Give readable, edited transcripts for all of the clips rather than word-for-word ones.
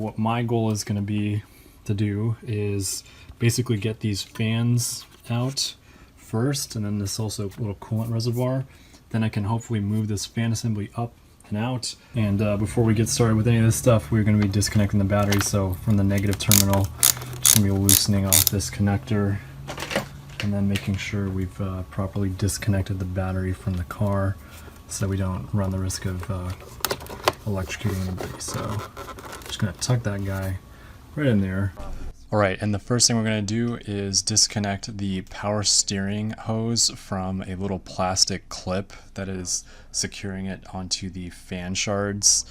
what my goal is going to be to do is basically get these fans out first, and then this also little coolant reservoir. Then I can hopefully move this fan assembly up and out. And before we get started with any of this stuff, we're going to be disconnecting the battery. So from the negative terminal, just going to be loosening off this connector and then making sure we've properly disconnected the battery from the car so we don't run the risk of electrocuting anybody. So just going to tuck that guy right in there. Alright, and the first thing we're going to do is disconnect the power steering hose from a little plastic clip that is securing it onto the fan shards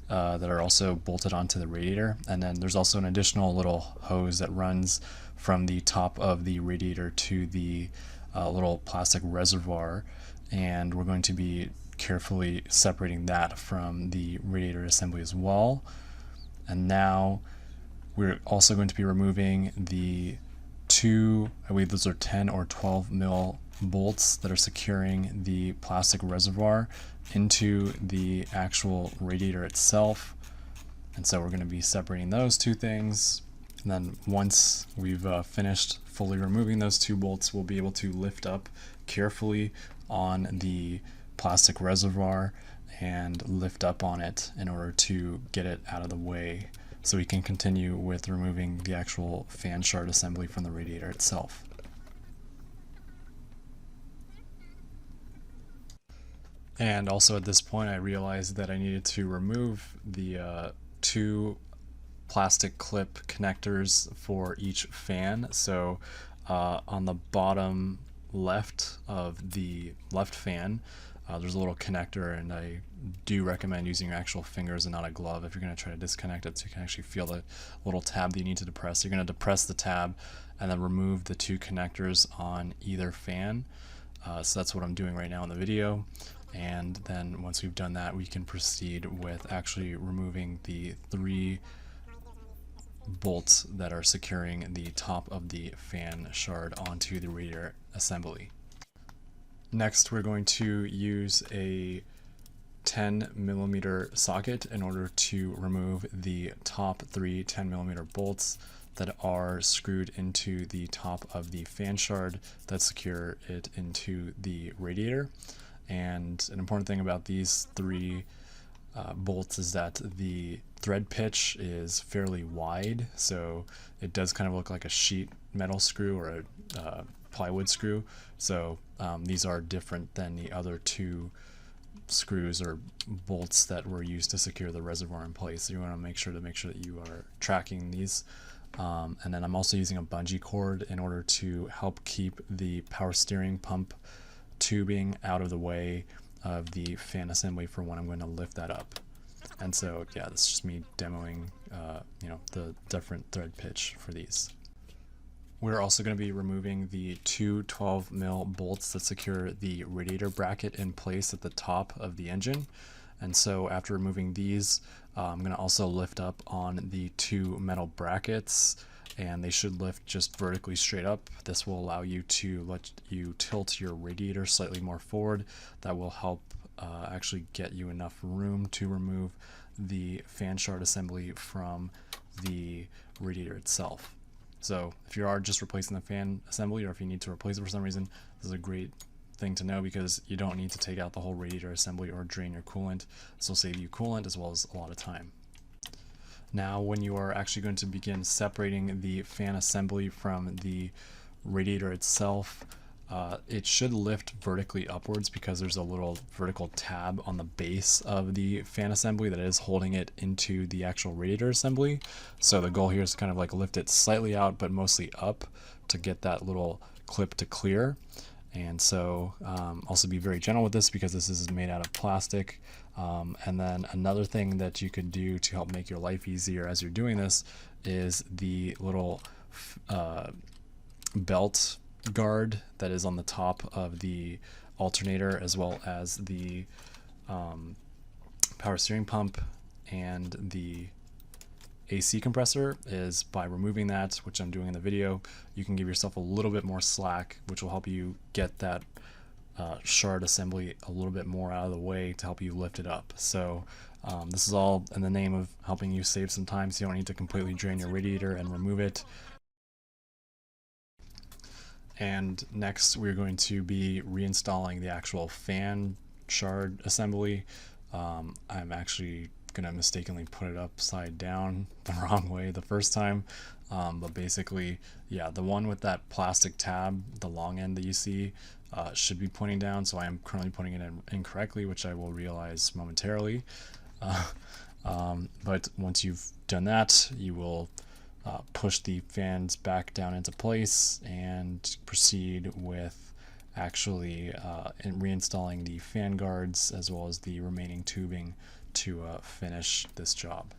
that are also bolted onto the radiator. And then there's also an additional little hose that runs from the top of the radiator to the little plastic reservoir, and we're going to be carefully separating that from the radiator assembly as well. And now we're also going to be removing the two, I believe those are 10 or 12 mil bolts that are securing the plastic reservoir into the actual radiator itself. And so we're going to be separating those two things. And then once we've finished fully removing those two bolts, we'll be able to lift up carefully on the plastic reservoir and lift up on it in order to get it out of the way, so we can continue with removing the actual fan shard assembly from the radiator itself. And also at this point I realized that I needed to remove the two plastic clip connectors for each fan. So on the bottom left of the left fan, there's a little connector, and I do recommend using your actual fingers and not a glove if you're going to try to disconnect it, so you can actually feel the little tab that you need to depress. You're going to depress the tab and then remove the two connectors on either fan. So that's what I'm doing right now in the video. And then once we've done that, we can proceed with actually removing the three bolts that are securing the top of the fan shard onto the radiator assembly. Next, we're going to use a 10mm socket in order to remove the top three 10mm bolts that are screwed into the top of the fan shard that secure it into the radiator. And an important thing about these three bolts is that the thread pitch is fairly wide, so it does kind of look like a sheet metal screw or a plywood screw. So these are different than the other two screws or bolts that were used to secure the reservoir in place. So you want to make sure that you are tracking these. And then I'm also using a bungee cord in order to help keep the power steering pump tubing out of the way of the fan assembly for when I'm going to lift that up. And so yeah, this is just me demoing the different thread pitch for these. We're also going to be removing the two 12mm bolts that secure the radiator bracket in place at the top of the engine. And so after removing these, I'm going to also lift up on the two metal brackets, and they should lift just vertically straight up. This will allow you to let you tilt your radiator slightly more forward. That will help actually get you enough room to remove the fan shard assembly from the radiator itself. So if you are just replacing the fan assembly, or if you need to replace it for some reason, this is a great thing to know, because you don't need to take out the whole radiator assembly or drain your coolant. This will save you coolant as well as a lot of time. Now when you are actually going to begin separating the fan assembly from the radiator itself, it should lift vertically upwards because there's a little vertical tab on the base of the fan assembly that is holding it into the actual radiator assembly. So the goal here is to kind of like lift it slightly out but mostly up to get that little clip to clear. And so also be very gentle with this because this is made out of plastic. And then another thing that you could do to help make your life easier as you're doing this is the little belt guard that is on the top of the alternator, as well as the power steering pump and the AC compressor. Is by removing that, which I'm doing in the video, you can give yourself a little bit more slack, which will help you get that shard assembly a little bit more out of the way to help you lift it up. So This is all in the name of helping you save some time, so you don't need to completely drain your radiator and remove it. And next we're going to be reinstalling the actual fan shard assembly. I'm actually gonna mistakenly put it upside down the wrong way the first time, but basically, yeah, the one with that plastic tab, the long end that you see, should be pointing down, so I am currently putting it in incorrectly, which I will realize momentarily. But once you've done that, you will push the fans back down into place and proceed with actually reinstalling the fan guards as well as the remaining tubing to finish this job.